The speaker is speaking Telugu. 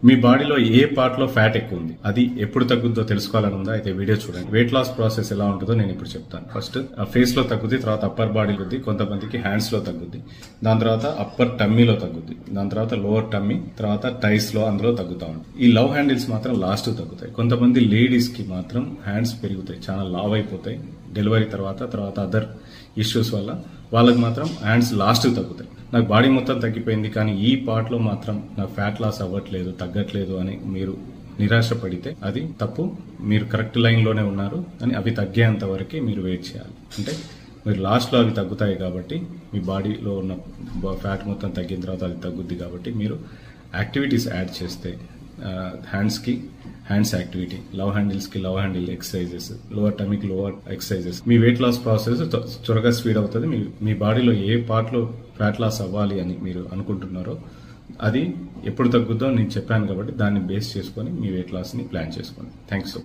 మీ బాడీలో ఏ పార్ట్ లో ఫ్యాట్ ఎక్కువ ఉంది, అది ఎప్పుడు తగ్గుద్దో తెలుసుకోవాలని ఉందా? అయితే వీడియో చూడండి. వెయిట్ లాస్ ప్రాసెస్ ఎలా ఉంటుందో నేను ఇప్పుడు చెప్తాను. ఫస్ట్ ఫేస్ లో తగ్గుద్ది, తర్వాత అప్పర్ బాడీ తగ్గుద్ది, కొంతమందికి హ్యాండ్స్ లో తగ్గుద్ది, దాని తర్వాత అప్పర్ టమ్మీలో తగ్గుద్ది, దాని తర్వాత లోవర్ టమ్మీ, తర్వాత టైస్ లో అందులో తగ్గుతా ఉంటుంది. ఈ లవ్ హ్యాండిల్స్ మాత్రం లాస్ట్ తగ్గుతాయి. కొంతమంది లేడీస్ కి మాత్రం హ్యాండ్స్ పెరుగుతాయి, చాలా లావ్ అయిపోతాయి డెలివరీ తర్వాత అదర్ ఇష్యూస్ వల్ల. వాళ్ళకి మాత్రం హ్యాండ్స్ లాస్ట్ తగ్గుతాయి. నాకు బాడీ మొత్తం తగ్గిపోయింది కానీ ఈ పార్ట్ లో మాత్రం నాకు ఫ్యాట్ లాస్ అవ్వట్లేదు, తగ్గట్లేదు అని మీరు నిరాశపడితే అది తప్పు. మీరు కరెక్ట్ లైన్ లోనే ఉన్నారు అని అవి తగ్గేంత వరకు మీరు వెయిట్ చేయాలి. అంటే మీరు లాస్ట్ లో అవి తగ్గుతాయి కాబట్టి మీ బాడీలో ఉన్న ఫ్యాట్ మొత్తం తగ్గిన తర్వాత అది తగ్గుద్ది కాబట్టి మీరు యాక్టివిటీస్ యాడ్ చేస్తే హ్యాండ్స్ యాక్టివిటీ, లవ్ హ్యాండిల్స్ కి లవ్ హ్యాండిల్ ఎక్సర్సైజెస్, లోవర్ టమీకి లోవర్ ఎక్సర్సైజెస్, మీ వెయిట్ లాస్ ప్రాసెస్ త్వరగా స్పీడ్ అవుతుంది. మీ బాడీలో ఏ పార్ట్ లో ఫ్యాట్ లాస్ అవ్వాలి అని మీరు అనుకుంటున్నారో అది ఎప్పుడు తగ్గుద్దో నేను చెప్పాను కాబట్టి దాన్ని బేస్ చేసుకొని మీ వెయిట్ లాస్ ని ప్లాన్ చేసుకోండి. థ్యాంక్స్.